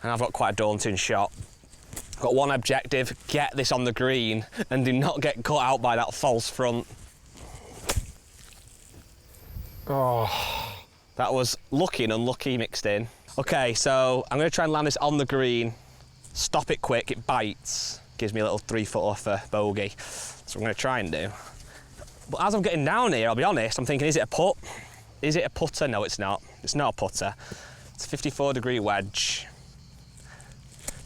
and I've got quite a daunting shot. I've got one objective: get this on the green and do not get caught out by that false front. Oh. That was lucky and unlucky mixed in. Okay, so I'm going to try and land this on the green, stop it quick, it bites, gives me a little 3-foot off a bogey. That's what I'm going to try and do. But as I'm getting down here, I'll be honest, I'm thinking, is it a putt? Is it a putter? No, it's not. It's not a putter. It's a 54-degree wedge.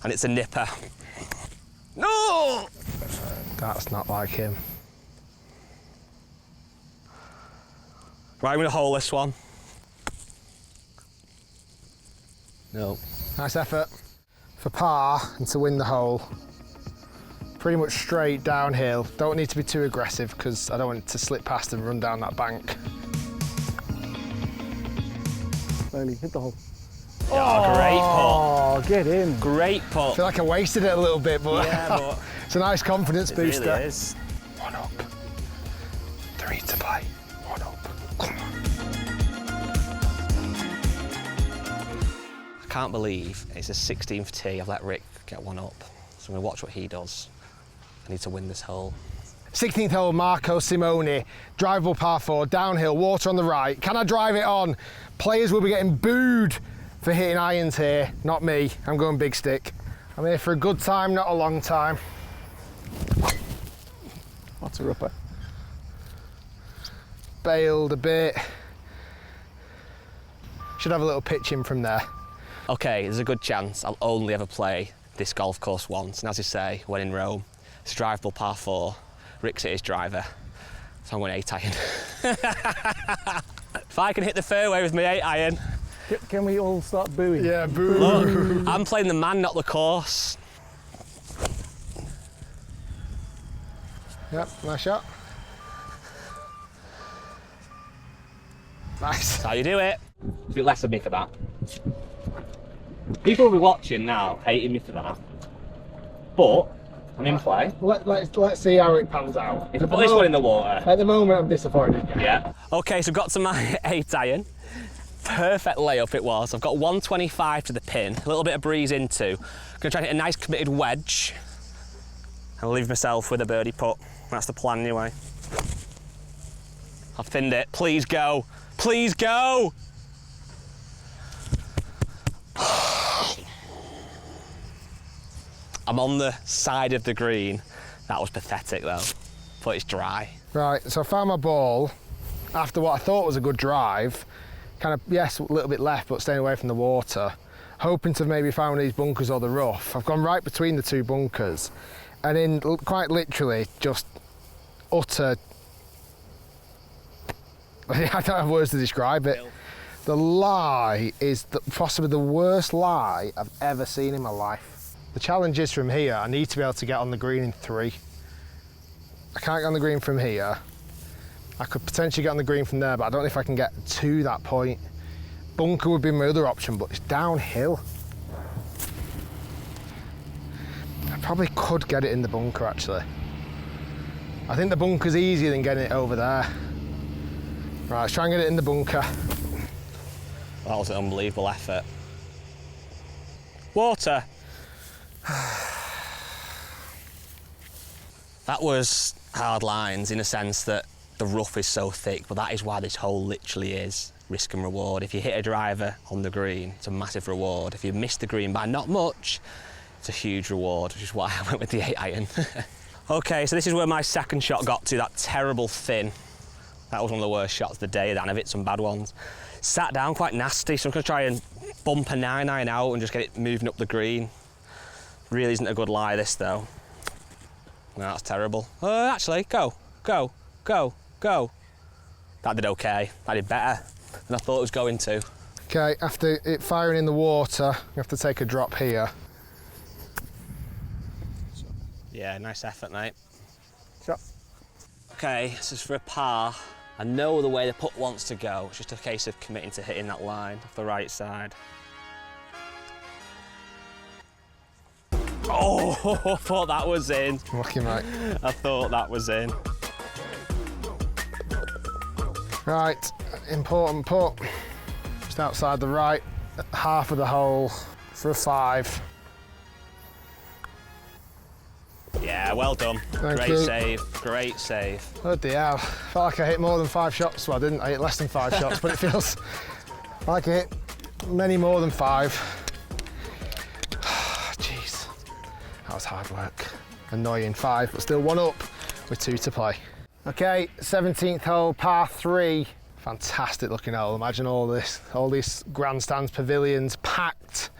and it's a nipper. No! That's not like him. Right, I'm going to hole this one. No. Nice effort. For par and to win the hole. Pretty much straight downhill. Don't need to be too aggressive because I don't want it to slip past and run down that bank. Slowly hit the hole. Oh, great putt. Oh, get in. Great I putt. feel like I wasted it a little bit, but, Yeah, but it's a nice confidence it booster. really is. 1 up. 3 to play. 1 up. Come on. I can't believe it's the 16th tee. I've let Rick get 1 up. So I'm going to watch what he does. I need to win this hole. 16th hole, Marco Simone, drivable par 4, downhill, water on the right. Can I drive it on? Players will be getting booed for hitting irons here, not me. I'm going big stick. I'm here for a good time, not a long time. That's a ripper. Bailed a bit. Should have a little pitch in from there. Okay, there's a good chance I'll only ever play this golf course once. And as you say, when in Rome, it's a drivable par 4. Rick's his driver, so I'm going 8 iron. If I can hit the fairway with my 8 iron. Can we all start booing? Yeah, boo. Look, I'm playing the man, not the course. Yep, nice shot. Nice. That's how you do it. A bit less of me for that. People will be watching now, hating me for that. But I'm in play. Let's see how it pans out. If I put this one in the water. At the moment, I'm disappointed. Yeah. Okay, so I've got to my 8 iron. Perfect layup it was. I've got 125 to the pin, a little bit of breeze into. I'm gonna try and hit a nice committed wedge and leave myself with a birdie putt. That's the plan anyway. I've thinned it. Please go. Please go. I'm on the side of the green. That was pathetic though, but it's dry. Right, so I found my ball after what I thought was a good drive. Kind of, yes, a little bit left, but staying away from the water. Hoping to maybe find one of these bunkers or the rough. I've gone right between the 2 bunkers. And in quite literally just utter, I don't have words to describe it. The lie is possibly the worst lie I've ever seen in my life. The challenge is from here, I need to be able to get on the green in 3. I can't get on the green from here. I could potentially get on the green from there, but I don't know if I can get to that point. Bunker would be my other option, but it's downhill. I probably could get it in the bunker, actually. I think the bunker's easier than getting it over there. Right, let's try and get it in the bunker. That was an unbelievable effort. Water. That was hard lines in a sense that the rough is so thick, but that is why this hole literally is risk and reward. If you hit a driver on the green, it's a massive reward. If you miss the green by not much, it's a huge reward, which is why I went with the 8 iron. Okay, so this is where my second shot got to, that terrible thin. That was one of the worst shots of the day, and I've hit some bad ones. Sat down quite nasty, so I'm going to try and bump a 9 iron out and just get it moving up the green. Really isn't a good lie, this though. No, that's terrible. Actually, go. That did okay. That did better than I thought it was going to. Okay, after it firing in the water, you have to take a drop here. Yeah, nice effort, mate. Shot. Okay, this is for a par. I know the way the putt wants to go. It's just a case of committing to hitting that line off the right side. Oh, I thought that was in. Lucky, mate. I thought that was in. Right, important putt. Just outside the right half of the hole for a 5. Yeah, well done. Thank Great you. save, great save. Bloody hell. Felt like I hit more than 5 shots. Well, I didn't. I hit less than 5 shots, but it feels like I hit many more than 5. Jeez, that was hard work. Annoying 5, but still 1 up with 2 to play. Okay, 17th hole, par 3. Fantastic looking hole. Imagine all these grandstands, pavilions packed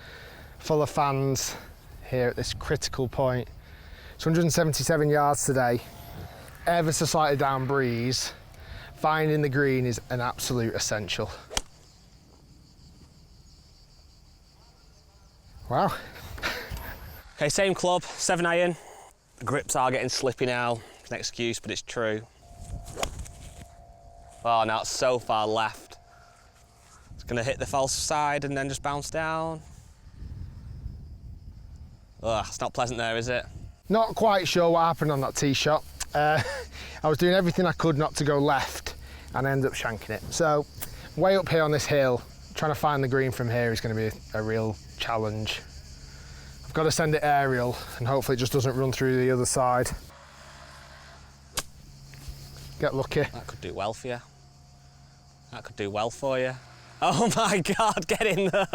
full of fans here at this critical point. It's 177 yards today, ever so slightly down breeze. Finding the green is an absolute essential. Wow. Okay, same club, 7 iron. The grips are getting slippy now. It's an excuse, but it's true. Oh, now it's so far left. It's gonna hit the false side and then just bounce down. Ugh, it's not pleasant there, is it? Not quite sure what happened on that tee shot. I was doing everything I could not to go left and I ended up shanking it. So, way up here on this hill, trying to find the green from here is going to be a real challenge. I've got to send it aerial and hopefully it just doesn't run through the other side. Get lucky. That could do well for you. That could do well for you. Oh my God, get in there.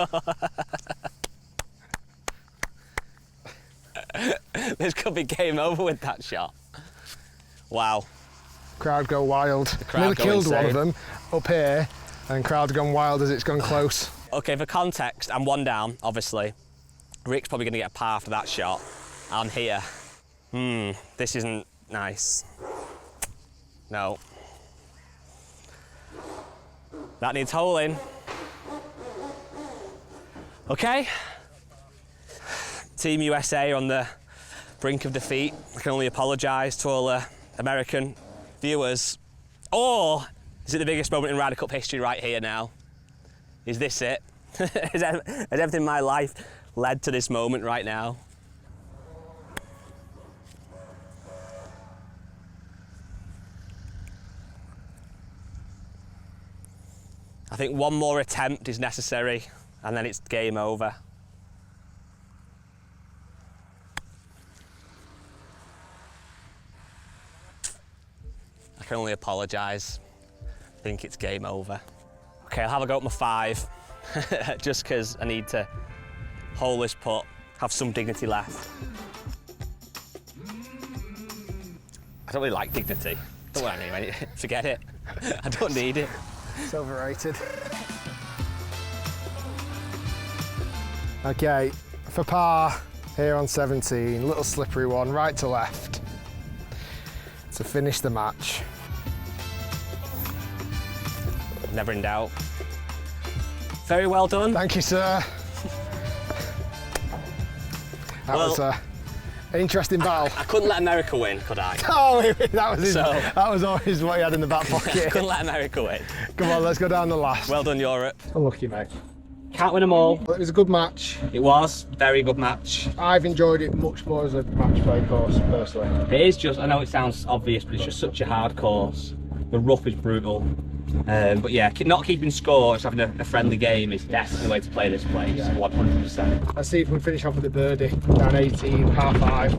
This could be game over with that shot. Wow. Crowd go wild. Nearly killed insane. one of them up here and crowd's gone wild as it's gone close. Okay, for context, I'm 1 down, obviously. Rick's probably going to get a par after that shot. I'm here. This isn't nice. No. That needs holing. Okay. Team USA are on the brink of defeat. I can only apologise to all the American viewers. Or is it the biggest moment in Ryder Cup history right here now? Is this it? Has everything in my life led to this moment right now? I think one more attempt is necessary and then it's game over. I can only apologise. I think it's game over. Okay, I'll have a go at my 5, just because I need to hole this putt, have some dignity left. I don't really like dignity. Don't want any, forget it. I don't need it. It's overrated. Okay, for par here on 17, little slippery one, right to left to finish the match. Never in doubt. Very well done. Thank you, sir. That was an interesting battle. I couldn't let America win, could I? Oh, that was always what he had in the back pocket. Couldn't let America win. Come on, let's go down the last. Well done, Europe. Unlucky, mate. Can't win them all. Well, it was a good match. It was, very good match. I've enjoyed it much more as a match play course, personally. It is just, I know it sounds obvious, but it's just such a hard course. The rough is brutal. But yeah, not keeping score, just having a friendly game is definitely the way to play this place, 100%. Let's see if we can finish off with a birdie. Down 18, par 5.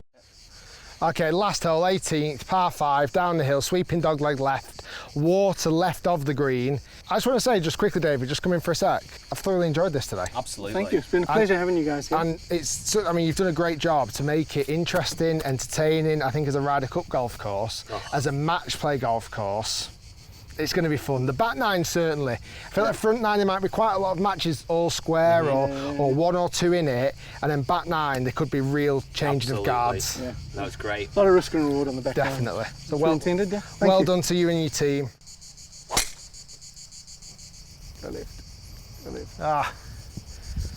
Okay, last hole, 18th, par 5, down the hill, sweeping dogleg left, water left of the green. I just want to say, just quickly, David, just come in for a sec. I've thoroughly enjoyed this today. Absolutely. Thank you. It's been a pleasure having you guys here. And it's, I mean, you've done a great job to make it interesting, entertaining, I think, as a Ryder Cup golf course, as a match play golf course. It's going to be fun. The back 9 certainly. I feel like front 9 there might be quite a lot of matches all square or 1 or 2 in it, and then back 9 there could be real changing of guards. Yeah. That was great. A lot of risk and reward on the back. Definitely. So well intended, yeah. Well done to you and your team.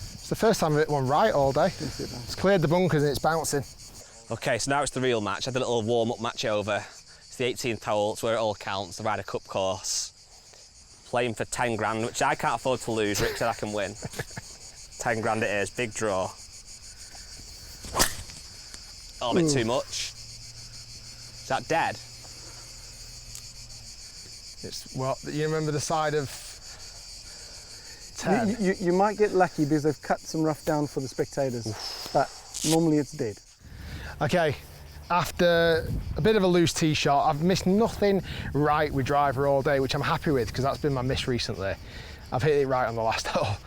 It's the first time I've hit one right all day. It's cleared the bunkers and it's bouncing. Okay, so now it's the real match. I had a little warm-up match over. It's the 18th hole, it's where it all counts, the Ryder Cup course. Playing for 10 grand, which I can't afford to lose. Rick said I can win. 10 grand it is, big draw. Oh, a bit too much. Is that dead? It's, well, you remember the side of 10? You might get lucky because they've cut some rough down for the spectators, but normally it's dead. Okay, after a bit of a loose tee shot, I've missed nothing right with driver all day, which I'm happy with because that's been my miss recently. I've hit it right on the last hole.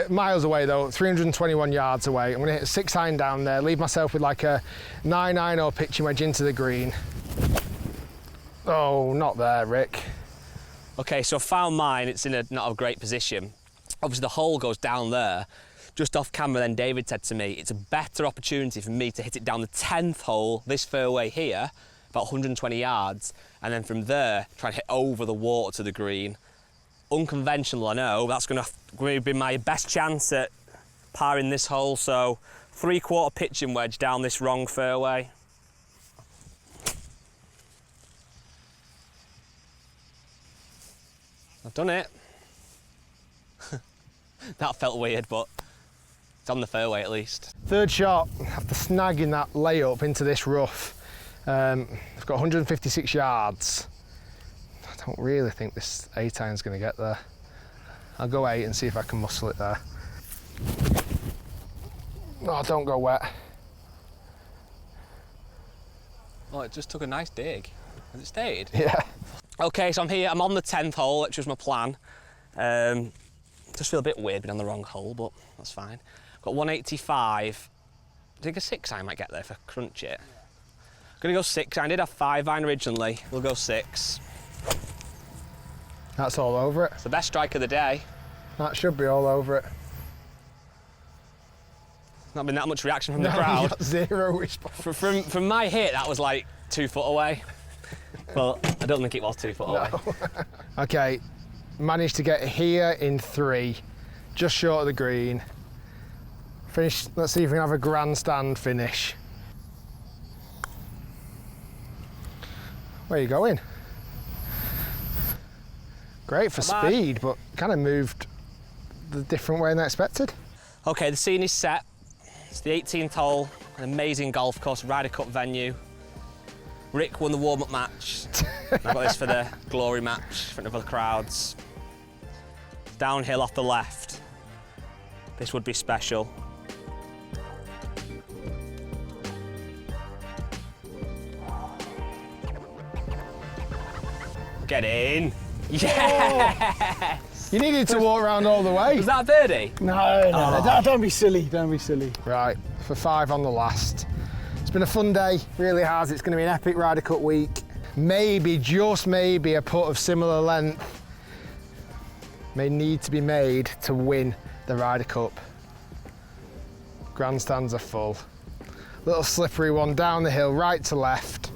Miles away though, 321 yards away. I'm gonna hit a 6 iron down there, leave myself with like a 9-iron or pitching wedge into the green. Oh, not there, Rick. Okay, so I found mine, it's in not a great position. Obviously the hole goes down there, just off camera then David said to me, it's a better opportunity for me to hit it down the 10th hole, this fairway here, about 120 yards, and then from there, try and hit over the water to the green. Unconventional, I know, that's going to be my best chance at parring this hole, so 3/4 pitching wedge down this wrong fairway. I've done it. That felt weird, but it's on the fairway at least. Third shot, after snagging that layup into this rough, I've got 156 yards. I don't really think this 8-iron's going to get there. I'll go 8 and see if I can muscle it there. Oh, don't go wet. Oh, it just took a nice dig. Has it stayed? Yeah. Okay, so I'm here, I'm on the 10th hole, which was my plan. Just feel a bit weird being on the wrong hole, but that's fine. Got 185. I think a 6-iron might get there if I crunch it. Gonna go 6-iron. I did have 5-iron originally. We'll go 6. That's all over it. It's the best strike of the day. That should be all over it. Not been that much reaction from the No, crowd. you got 0 response. From my hit, that was like 2 foot away. Well, I don't think it was 2 foot away. Okay, managed to get here in 3, just short of the green. Finish, let's see if we can have a grandstand finish. Where are you going? Great for Not bad. speed, but kind of moved the different way than I expected. Okay, the scene is set. It's the 18th hole, an amazing golf course, Ryder Cup venue. Rick won the warm-up match. I've got this for the glory match in front of other crowds. Downhill off the left. This would be special. Get in. Yeah! You needed to walk around all the way. Was that a birdie? No, don't be silly, don't be silly. Right, for 5 on the last. It's been a fun day, really has. It's going to be an epic Ryder Cup week. Maybe, just maybe, a putt of similar length may need to be made to win the Ryder Cup. Grandstands are full. Little slippery one down the hill, right to left.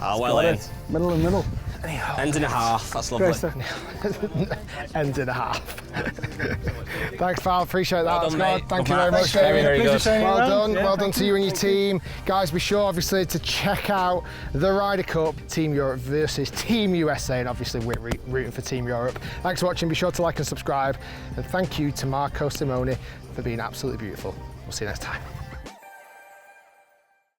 Oh, well in. Middle and middle. End and a half, that's lovely. Great stuff. End and a half. Thanks, pal. Appreciate that. Well done, Scott. mate. Thank Good you very match. much, Very, David. very good. Well done. Yeah, Well done thank to you and your team. Guys, be sure, obviously, to check out the Ryder Cup, Team Europe versus Team USA, and obviously we're rooting for Team Europe. Thanks for watching. Be sure to like and subscribe. And thank you to Marco Simone for being absolutely beautiful. We'll see you next time.